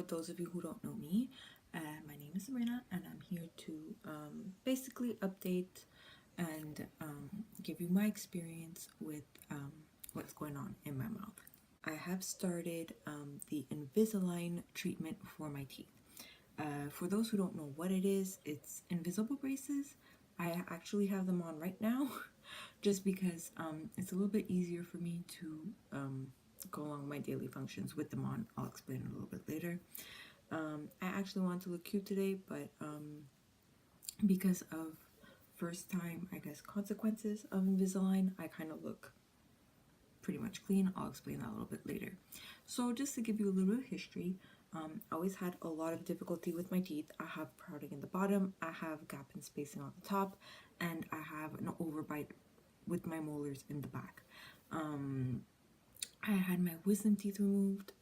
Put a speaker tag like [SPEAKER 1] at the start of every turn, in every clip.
[SPEAKER 1] those of you who don't know me, my name is Sabrina, and I'm here to basically update and give you my experience with what's going on in my mouth. I have started the Invisalign treatment for my teeth. For those who don't know what it is, it's invisible braces. I actually have them on right now just because it's a little bit easier for me to go along with my daily functions with them on. I'll explain it a little bit later. I actually want to look cute today, but because of first time, I guess, consequences of Invisalign, I kind of look pretty much clean. I'll explain that a little bit later. So just to give you a little bit of history, I always had a lot of difficulty with my teeth. I have crowding in the bottom, I have gap in spacing on the top, and I have an overbite with my molars in the back. I had my wisdom teeth removed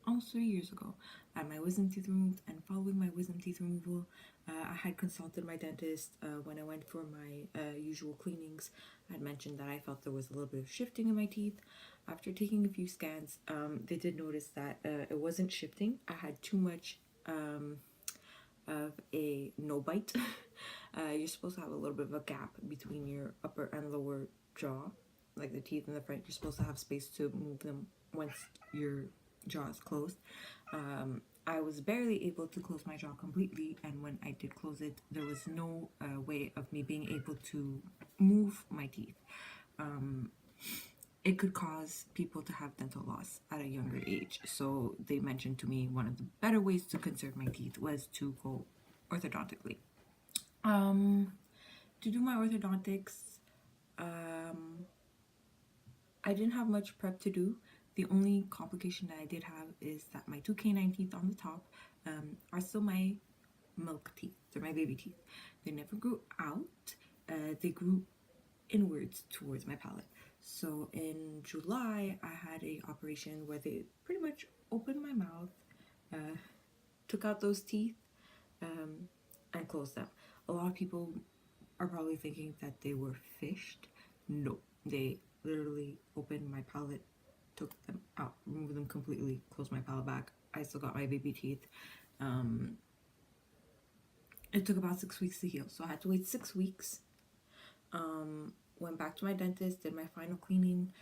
[SPEAKER 1] almost 3 years ago. I had my wisdom teeth removed, and following my wisdom teeth removal, I had consulted my dentist when I went for my usual cleanings. I had mentioned that I felt there was a little bit of shifting in my teeth. After taking a few scans, they did notice that it wasn't shifting. I had too much of a no bite. You're supposed to have a little bit of a gap between your upper and lower jaw, like the teeth in the front. You're supposed to have space to move them once your jaw is closed. I was barely able to close my jaw completely, and when I did close it, there was no way of me being able to move my teeth. It could cause people to have dental loss at a younger age. So they mentioned to me one of the better ways to conserve my teeth was to go orthodontically. To do my orthodontics, I didn't have much prep to do. The only complication that I did have is that my two canine teeth on the top are still my milk teeth. They're my baby teeth. They never grew out. They grew inwards towards my palate. So in July, I had a operation where they pretty much opened my mouth, took out those teeth, and closed them. A lot of people are probably thinking that they were fished. No, they literally opened my palate, took them out, removed them completely, closed my palate back. I still got my baby teeth. It took about 6 weeks to heal, so I had to wait 6 weeks. Went back to my dentist, did my final cleaning.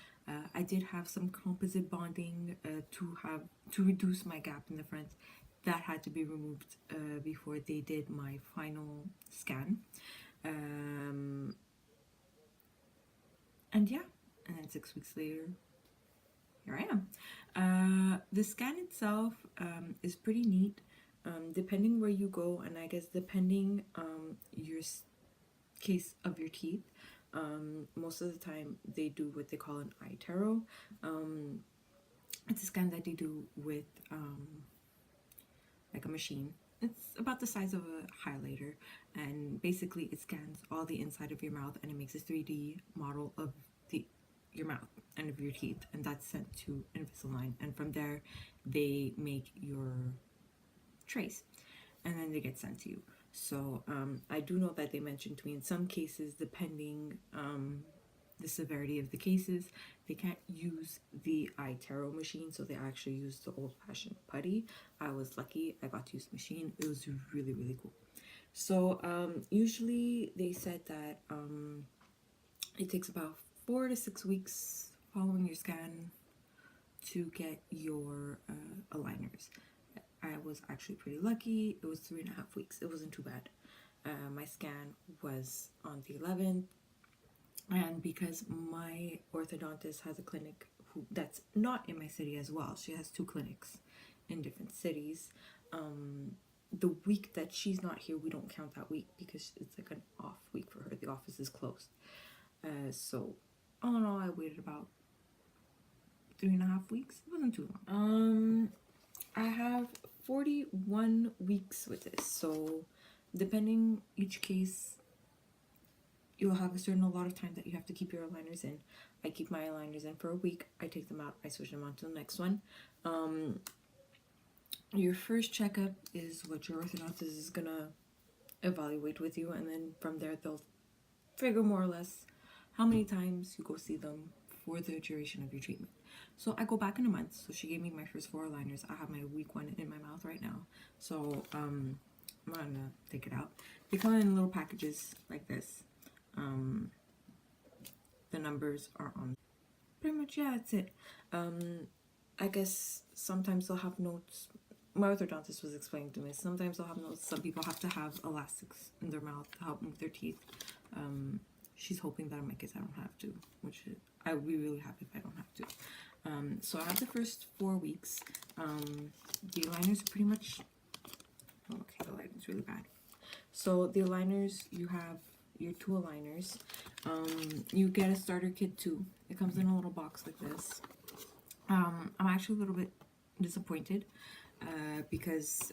[SPEAKER 1] I did have some composite bonding to reduce my gap in the front. That had to be removed before they did my final scan. And yeah, and then 6 weeks later, here I am. The scan itself is pretty neat, depending where you go, and I guess depending your case of your teeth. Most of the time they do what they call an eye tarot. It's a scan that they do with like a machine. It's about the size of a highlighter, and basically it scans all the inside of your mouth, and it makes a 3D model of your mouth and of your teeth, and that's sent to Invisalign, and from there they make your trace, and then they get sent to you. So I do know that they mentioned to me in some cases, depending the severity of the cases, they can't use the eye tarot machine, so they actually use the old-fashioned putty. I was lucky, I got to use the machine. It was really, really cool. So usually they said that it takes about 4 to 6 weeks following your scan to get your aligners. I was actually pretty lucky. It was 3.5 weeks. It wasn't too bad. My scan was on the 11th, and because my orthodontist has a clinic that's not in my city as well, she has 2 clinics in different cities. The week that she's not here, we don't count that week because it's like an off week for her. The office is closed. So all in all, I waited about 3.5 weeks. It wasn't too long. I have 41 weeks with this, so depending each case, you'll have a certain lot of time that you have to keep your aligners in. I keep my aligners in for a week. I take them out. I switch them on to the next one. Your first checkup is what your orthodontist is gonna evaluate with you, and then from there they'll figure more or less how many times you go see them for the duration of your treatment. So I go back in a month. So she gave me my first 4 aligners. I have my week 1 in my mouth right now. So I'm gonna take it out. They come in little packages like this. The numbers are on. Pretty much, yeah, that's it. I guess sometimes they'll have notes. My orthodontist was explaining to me. Sometimes they'll have notes. Some people have to have elastics in their mouth to help move their teeth. She's hoping that in my case I don't have to, which I would be really happy if I don't have to. So I have the first 4 weeks. The aligners are pretty much. Oh, okay, the lighting's really bad. So the aligners, you have your 2 aligners. You get a starter kit too. It comes in a little box like this. I'm actually a little bit disappointed because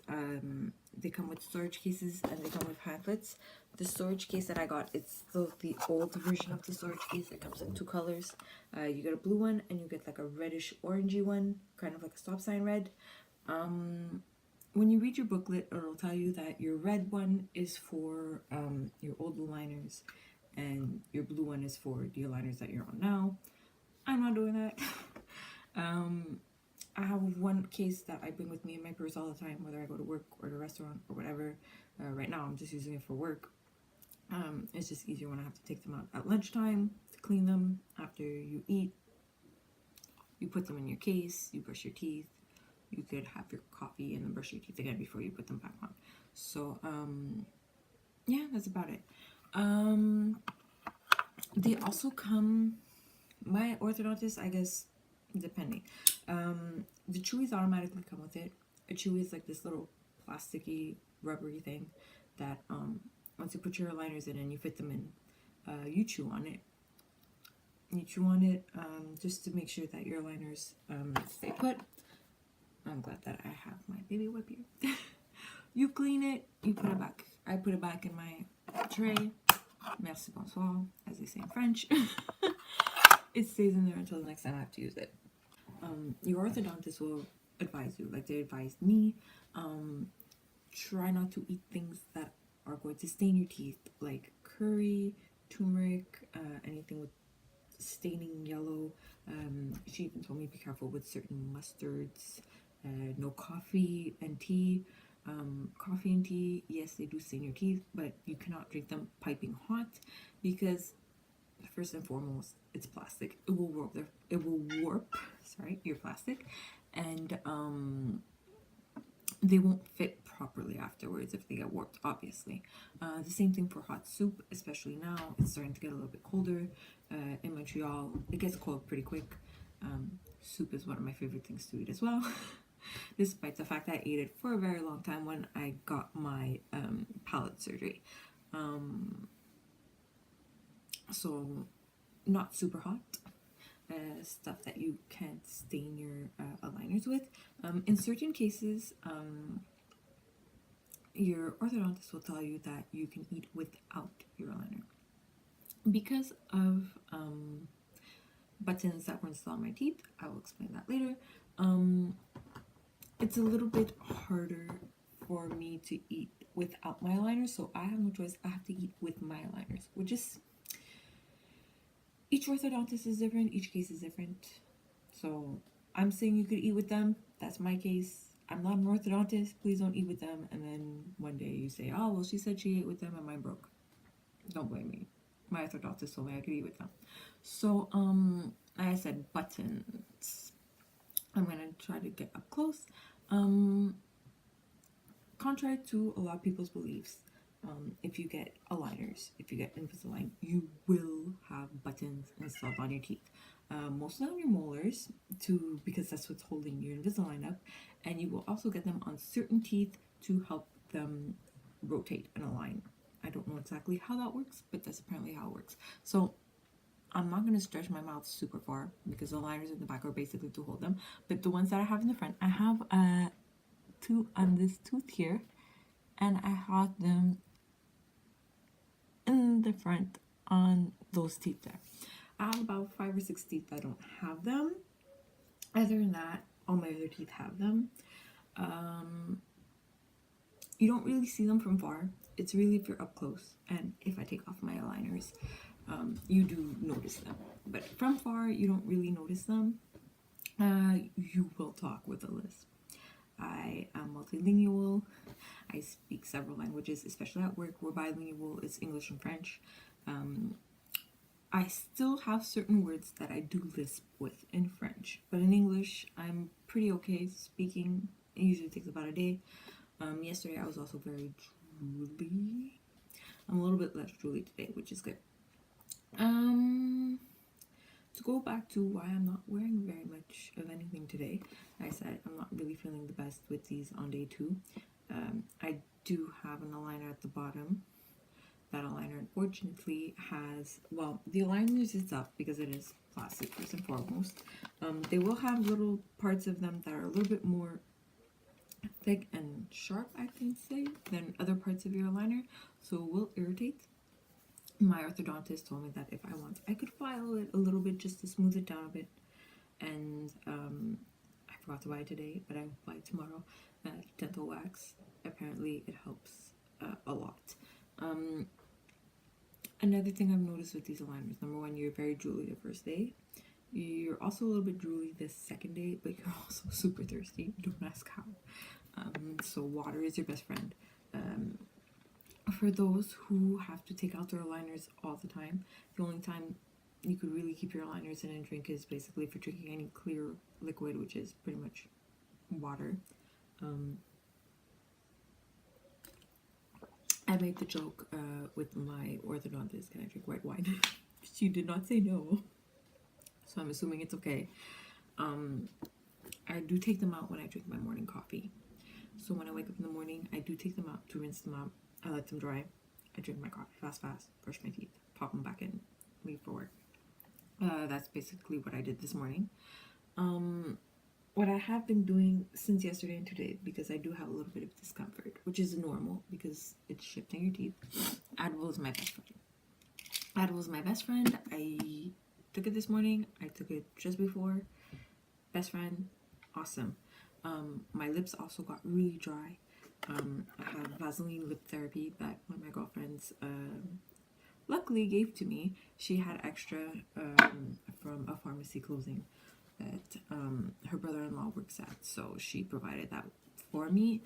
[SPEAKER 1] they come with storage cases and they come with pamphlets. The storage case that I got, it's still the old version of the storage case. It comes in 2 colors. You get a blue one and you get like a reddish orangey one, kind of like a stop sign red. When you read your booklet, it'll tell you that your red one is for your old aligners and your blue one is for the aligners that you're on now. I'm not doing that. I have one case that I bring with me in my purse all the time, whether I go to work or the restaurant or whatever. Right now I'm just using it for work. It's just easier when I have to take them out at lunchtime to clean them. After you eat, you put them in your case, you brush your teeth. You could have your coffee and then brush your teeth again before you put them back on. So, yeah, that's about it. They also come, my orthodontist, I guess, depending. The chewies automatically come with it. A chewy is like this little plasticky, rubbery thing that once you put your aligners in and you fit them in, you chew on it. You chew on it just to make sure that your aligners stay put. I'm glad that I have my baby wipe here. You clean it, you put it back. I put it back in my tray. Merci bonsoir, as they say in French. It stays in there until the next time I have to use it. Your orthodontist will advise you, like they advised me, try not to eat things that are going to stain your teeth, like curry, turmeric, anything with staining yellow. She even told me be careful with certain mustards. No coffee and tea. Coffee and tea, yes, they do stain your teeth, but you cannot drink them piping hot because first and foremost, it's plastic. It will warp. Your plastic, and they won't fit properly afterwards if they get warped. Obviously, the same thing for hot soup, especially now. It's starting to get a little bit colder. In Montreal, it gets cold pretty quick. Soup is one of my favorite things to eat as well. Despite the fact that I ate it for a very long time when I got my palate surgery. So not super hot. Stuff that you can't stain your aligners with. In certain cases, your orthodontist will tell you that you can eat without your aligner. Because of buttons that were installed on my teeth, I will explain that later. It's a little bit harder for me to eat without my aligners, so I have no choice. I have to eat with my aligners, which is, each orthodontist is different, each case is different. So I'm saying you could eat with them. That's my case. I'm not an orthodontist. Please don't eat with them. And then one day you say, oh, well, she said she ate with them and mine broke. Don't blame me. My orthodontist told me I could eat with them. So, like I said, buttons. I'm going to try to get up close. Contrary to a lot of people's beliefs, if you get aligners, if you get Invisalign, you will have buttons installed on your teeth. Mostly on your molars, because that's what's holding your Invisalign up. And you will also get them on certain teeth to help them rotate and align. I don't know exactly how that works, but that's apparently how it works. So I'm not going to stretch my mouth super far because the aligners in the back are basically to hold them. But the ones that I have in the front, I have two on this tooth here, and I have them in the front on those teeth there. I have about 5 or 6 teeth that don't have them. Other than that, all my other teeth have them. You don't really see them from far. It's really if you're up close, and if I take off my aligners, you do notice them. But from far, you don't really notice them. You will talk with a lisp. I am multilingual. I speak several languages, especially at work. We're bilingual, it's English and French. I still have certain words that I do lisp with in French, but in English, I'm pretty okay speaking. It usually takes about a day. Yesterday, I was also very drooly. I'm a little bit less drooly today, which is good. To go back to why I'm not wearing very much of anything today, I said I'm not really feeling the best with these on day 2. I do have an aligner at the bottom. That aligner unfortunately has, well, the aligner is up because it is plastic first and foremost. They will have little parts of them that are a little bit more thick and sharp, I can say, than other parts of your aligner, so it will irritate. My orthodontist told me that if I want, I could file it a little bit just to smooth it down a bit. And I forgot to buy it today, but I will buy it tomorrow. Dental wax. Apparently, it helps a lot. Another thing I've noticed with these aligners, number one, you're very drooly the first day. You're also a little bit drooly the second day, but you're also super thirsty. Don't ask how. So water is your best friend. For those who have to take out their aligners all the time, the only time you could really keep your aligners in and drink is basically if you're drinking any clear liquid, which is pretty much water. I made the joke with my orthodontist, can I drink white wine? She did not say no, so I'm assuming it's okay. I do take them out when I drink my morning coffee. So when I wake up in the morning, I do take them out to rinse them out. I let them dry. I drink my coffee fast, brush my teeth, pop them back in, leave for work. That's basically what I did this morning. What I have been doing since yesterday and today, because I do have a little bit of discomfort, which is normal because it's shifting your teeth. Advil is my best friend. Advil is my best friend. I took it this morning. I took it just before. Best friend, awesome. My lips also got really dry. I have Vaseline lip therapy that one of my girlfriends luckily gave to me. She had extra from a pharmacy closing that her brother-in-law works at, so she provided that for me.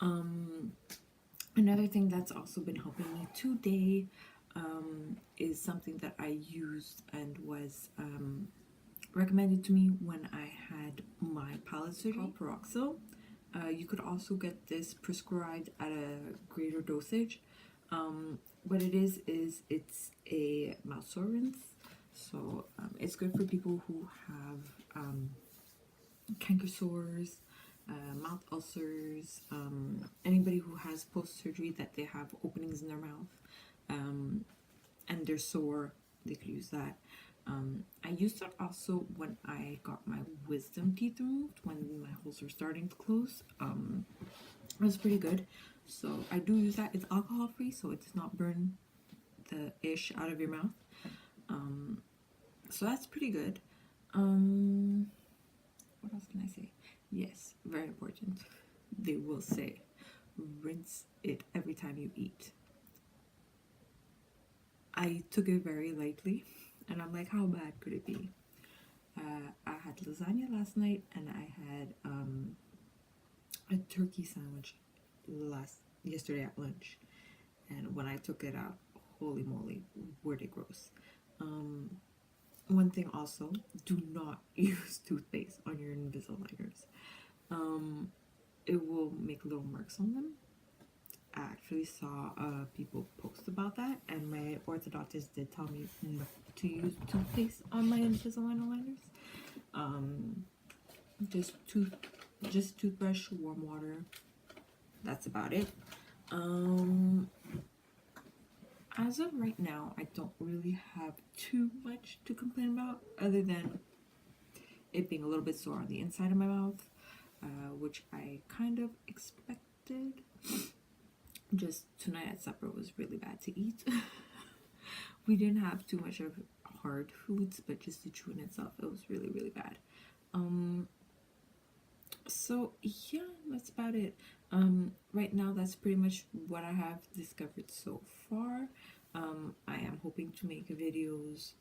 [SPEAKER 1] Another thing that's also been helping me today is something that I used and was recommended to me when I had my palate surgery, Peroxyl. You could also get this prescribed at a greater dosage. What it is it's a mouth sore rinse. So it's good for people who have canker sores, mouth ulcers, anybody who has post-surgery that they have openings in their mouth and they're sore, they could use that. I used it also when I got my wisdom teeth removed, when my holes were starting to close. It was pretty good. So I do use that. It's alcohol free, so it does not burn the ish out of your mouth. So that's pretty good. What else can I say? Yes, very important. They will say, rinse it every time you eat. I took it very lightly, and I'm like, how bad could it be? I had lasagna last night, and I had a turkey sandwich yesterday at lunch, and when I took it out, holy moly, were they gross. One thing also, do not use toothpaste on your Invisaligners. It will make little marks on them. I actually saw people post about that, and my orthodontist did tell me not to use toothpaste on my Invisalign aligners. Just toothbrush, warm water. That's about it. As of right now, I don't really have too much to complain about, other than it being a little bit sore on the inside of my mouth, which I kind of expected. Just tonight at supper was really bad to eat. We didn't have too much of hard foods, but just the chewing itself, it was really, really bad. So yeah, that's about it. Right now, that's pretty much what I have discovered so far. I am hoping to make videos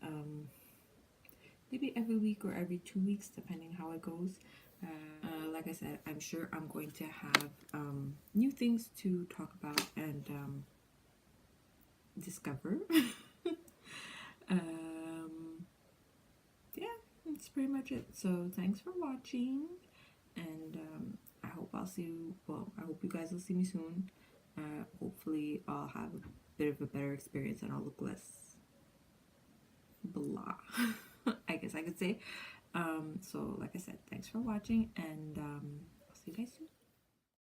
[SPEAKER 1] maybe every week or every 2 weeks, depending how it goes. Like I said, I'm sure I'm going to have new things to talk about and discover. Yeah, that's pretty much it. So thanks for watching, and I hope I'll see you. Well, I hope you guys will see me soon. Hopefully, I'll have a bit of a better experience and I'll look less blah. I guess I could say. So, like I said, thanks for watching, and I'll see you guys soon.